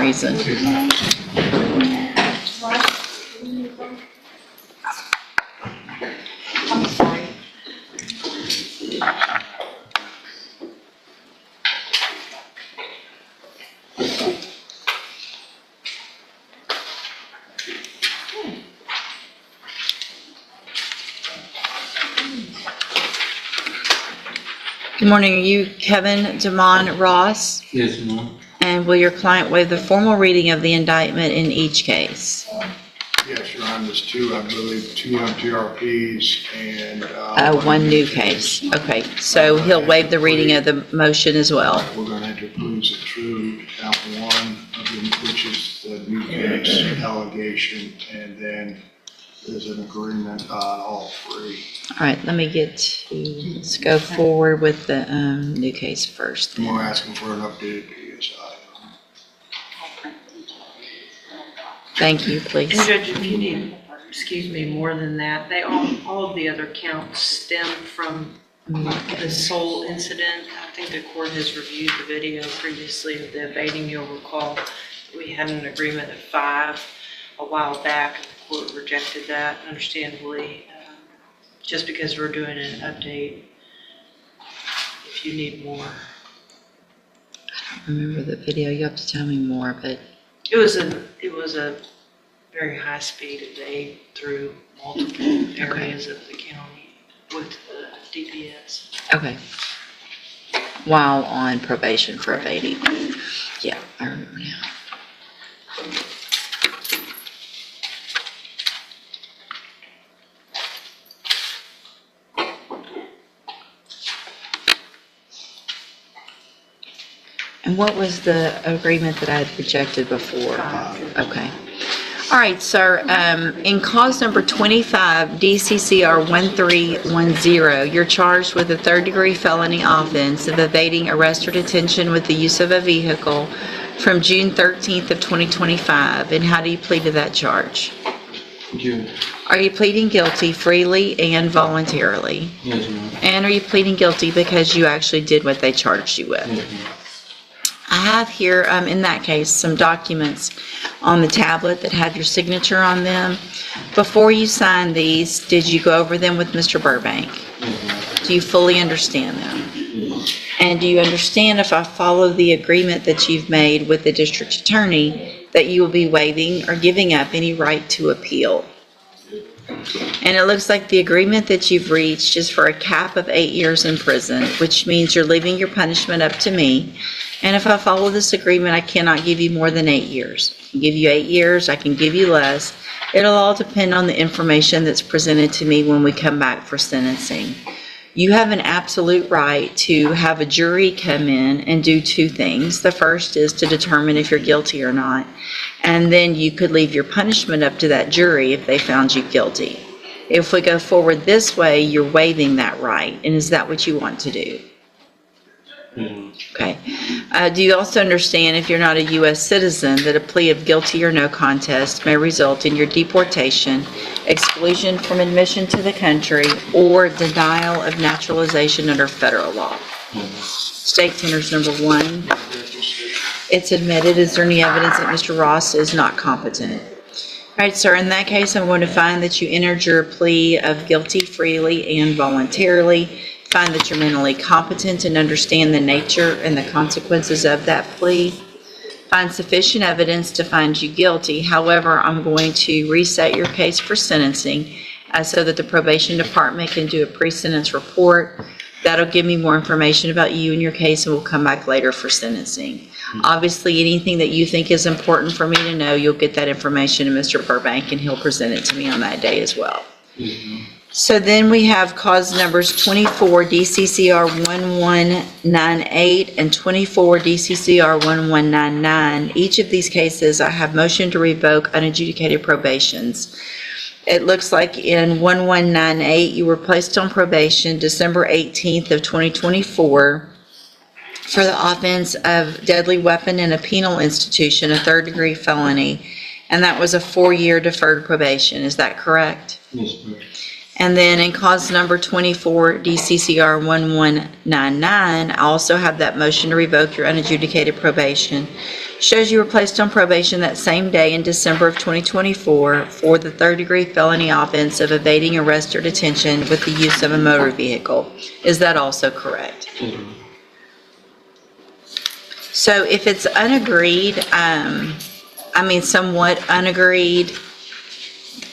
reason. I'm sorry. Good morning. Are you Kevin Damon Ross? Yes, ma'am. And will your client waive the formal reading of the indictment in each case? Yes, Your Honor, there's two, I believe, two MTRPs and. One new case. Okay, so he'll waive the reading of the motion as well. We're going to have to approve it through count one, which is the new case allegation, and then there's an agreement on all three. All right, let's go forward with the new case first. And we're asking for an updated PSI. Thank you, please. And Judge, if you need, excuse me, more than that, all of the other counts stem from the sole incident. I think the court has reviewed the video previously of the evading. You'll recall we had an agreement of 5 a while back. The court rejected that, understandably, just because we're doing an update. If you need more. I don't remember the video. You have to tell me more, but It was a very high speed evade through multiple areas of the county with the DPS. okay. While on probation for evading. Yeah, I remember now. And what was the agreement that I had rejected before? Okay. All right, sir. In cause number 25, DCCR 1310, you're charged with a third-degree felony offense of evading arrest or detention with the use of a vehicle from June 13th of 2025. And how do you plead to that charge? June. Are you pleading guilty freely and voluntarily? Yes, ma'am. And are you pleading guilty because you actually did what they charged you with? Yes, ma'am. I have here, in that case, some documents on the tablet that have your signature on them. Before you sign these, did you go over them with Mr. Burbank? Yes, ma'am. Do you fully understand them? Yes. And do you understand, if I follow the agreement that you've made with the district attorney, that you will be waiving or giving up any right to appeal? And it looks like the agreement that you've reached is for a cap of 8 years in prison, which means you're leaving your punishment up to me. And if I follow this agreement, I cannot give you more than 8 years. I can give you 8 years, I can give you less. It'll all depend on the information that's presented to me when we come back for sentencing. You have an absolute right to have a jury come in and do 2 things. The first is to determine if you're guilty or not. And then you could leave your punishment up to that jury if they found you guilty. If we go forward this way, you're waiving that right. And is that what you want to do? Yes, ma'am. Okay. Do you also understand, if you're not a U.S. citizen, that a plea of guilty or no contest may result in your deportation, exclusion from admission to the country, or denial of naturalization under federal law? Yes, State tenders number 1. It's admitted. Is there any evidence that Mr. Ross is not competent? All right, sir, in that case, I'm going to find that you entered your plea of guilty freely and voluntarily. Find that you're mentally competent and understand the nature and the consequences of that plea. Find sufficient evidence to find you guilty. However, I'm going to reset your case for sentencing so that the probation department can do a pre-sentence report. That'll give me more information about you and your case, and we'll come back later for sentencing. Obviously, anything that you think is important for me to know, you'll get that information to Mr. Burbank, and he'll present it to me on that day as well. yes, ma'am. So then we have cause numbers 24 DCCR 1198 and 24 DCCR 1199. Each of these cases, I have motion to revoke unadjudicated probations. It looks like in 1198, you were placed on probation December 18th of 2024 for the offense of deadly weapon in a penal institution, a third-degree felony, and that was a 4-year deferred probation. Is that correct? Yes, ma'am. And then in cause number 24, DCCR 1199, I also have that motion to revoke your unadjudicated probation. Shows you were placed on probation that same day in December of 2024 for the third-degree felony offense of evading arrest or detention with the use of a motor vehicle. Is that also correct? Yes, ma'am. So if it's unagreed, somewhat unagreed,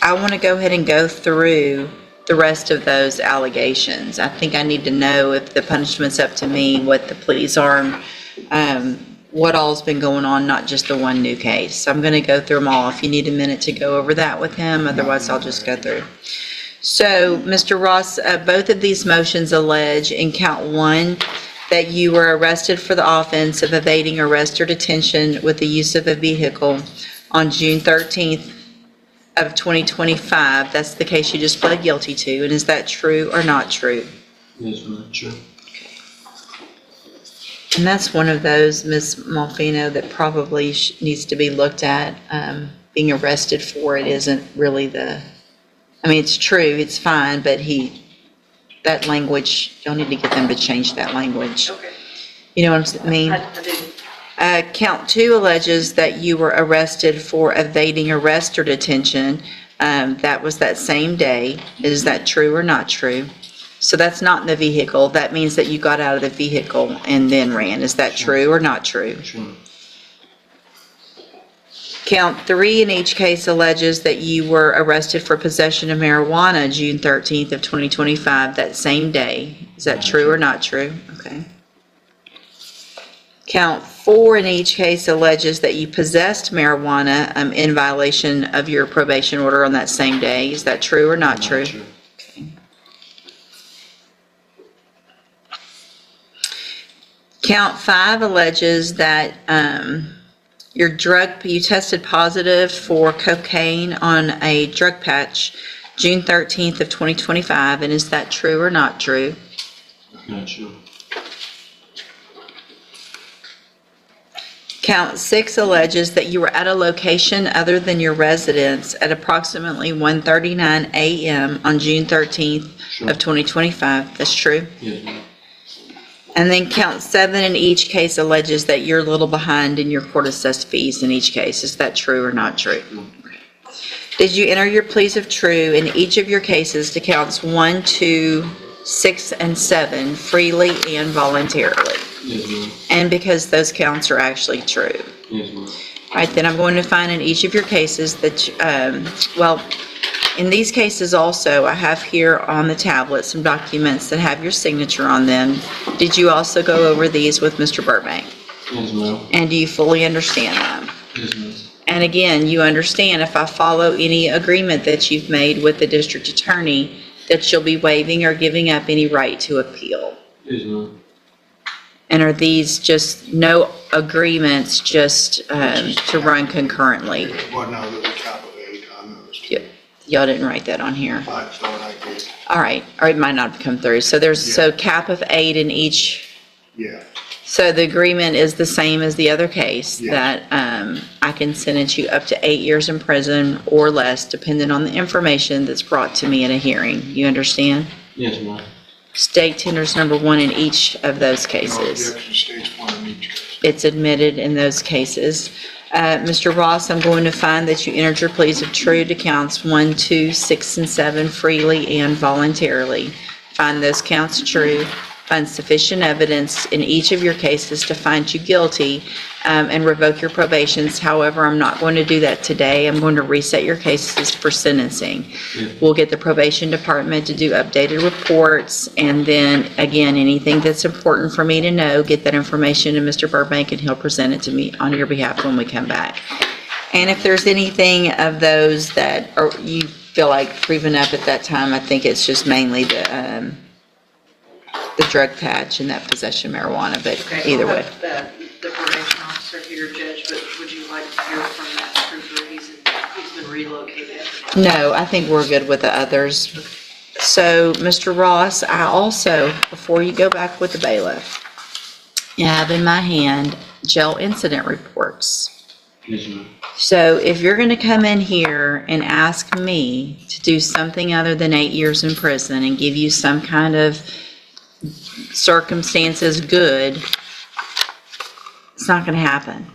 I want to go ahead and go through the rest of those allegations. I think I need to know if the punishment's up to me, what the pleas are, what all's been going on, not just the one new case. So I'm going to go through them all. If you need a minute to go over that with him, otherwise I'll just go through. So, Mr. Ross, both of these motions allege in count 1 that you were arrested for the offense of evading arrest or detention with the use of a vehicle on June 13th of 2025. That's the case you just pled guilty to. And is that true or not true? Yes, ma'am. Sure. And that's one of those, Ms. Malfino, that probably needs to be looked at. Being arrested for it isn't really it's true, it's fine, but that language, y'all need to get them to change that language. Okay. You know what I mean? I do. Count 2 alleges that you were arrested for evading arrest or detention. That was that same day. Is that true or not true? So that's not in the vehicle. That means that you got out of the vehicle and then ran. Is that true or not true? Sure. Count 3 in each case alleges that you were arrested for possession of marijuana June 13th of 2025, that same day. Is that true or not true? Okay. Count 4 in each case alleges that you possessed marijuana in violation of your probation order on that same day. Is that true or not true? Sure. Okay. Count 5 alleges that you tested positive for cocaine on a drug patch June 13th of 2025, and is that true or not true? Not sure. Count 6 alleges that you were at a location other than your residence at approximately 1:39 a.m. on June 13th Sure. of 2025. That's true? Yes, ma'am. And then count 7 in each case alleges that you're a little behind in your court-assessed fees in each case. Is that true or not true? Sure. Did you enter your pleas of true in each of your cases to counts 1, 2, 6, and 7 freely and voluntarily? Yes, ma'am. And because those counts are actually true. Yes, ma'am. All right, then I'm going to find in each of your cases that, in these cases also, I have here on the tablet some documents that have your signature on them. Did you also go over these with Mr. Burbank? Yes, ma'am. And do you fully understand them? Yes, ma'am. And again, you understand if I follow any agreement that you've made with the district attorney, that you'll be waiving or giving up any right to appeal. Yes, ma'am. And are these just no agreements, just to run concurrently? Well, no, there's a capital 8 on those. Y'all didn't write that on here. I thought I did, All right, or it might not have come through. So so cap of 8 in each. yeah. So the agreement is the same as the other case, Yeah. that I can sentence you up to 8 years in prison or less, depending on the information that's brought to me in a hearing. You understand? Yes, ma'am. State tenders number 1 in each of those No cases. objection, states one in each case. It's admitted in those cases. Mr. Ross, I'm going to find that you entered your pleas of true to counts 1, 2, 6, and 7 freely and voluntarily. Find those counts true. Find sufficient evidence in each of your cases to find you guilty and revoke your probations. However, I'm not going to do that today. I'm going to reset your cases for sentencing. Yes. We'll get the probation department to do updated reports, and then, again, anything that's important for me to know, get that information to Mr. Burbank, and he'll present it to me on your behalf when we come back. And if there's anything of those that you feel like proving up at that time, I think it's just mainly the drug patch and that possession of marijuana, but Okay, either I'll way. have the probation officer here, Judge, but would you like to hear from that trooper? He's been relocated. No, I think we're good with the others. So, Mr. Ross, I also, before you go back with the bailiff, I have in my hand jail incident reports. Yes, ma'am. So if you're going to come in here and ask me to do something other than 8 years in prison and give you some kind of circumstances good, it's not going to happen.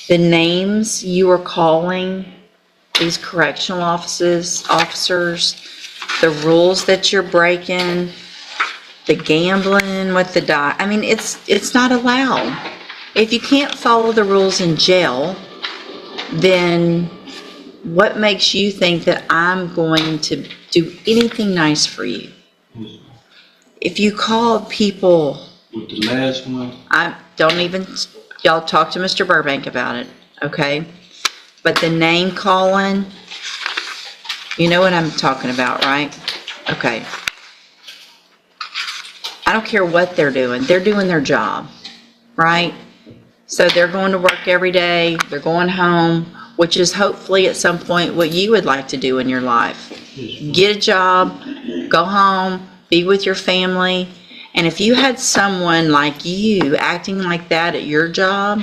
the names you are calling these correctional officers, the rules that you're breaking, the gambling with the I mean, it's not allowed. If you can't follow the rules in jail, then what makes you think that I'm going to do anything nice for you? Yes, ma'am. If you call people, With the last one, y'all talk to Mr. Burbank about it, okay? But the name calling, you know what I'm talking about, right? Okay. I don't care what they're doing their job, right? So they're going to work every day, they're going home, which is hopefully at some point what you would like to do in your life. yes, ma'am. Get a job, go home, be with your family. And if you had someone like you acting like that at your job,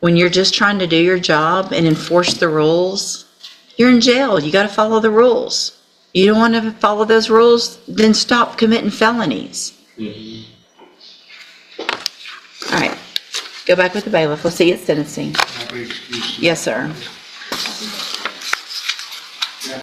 when you're just trying to do your job and enforce the rules, you're in jail. You got to follow the rules. You don't want to follow those rules, then stop committing felonies. Yes, ma'am. All right, go back with the bailiff. We'll see you at sentencing. I'll be excused. Yes, sir. I'll be back.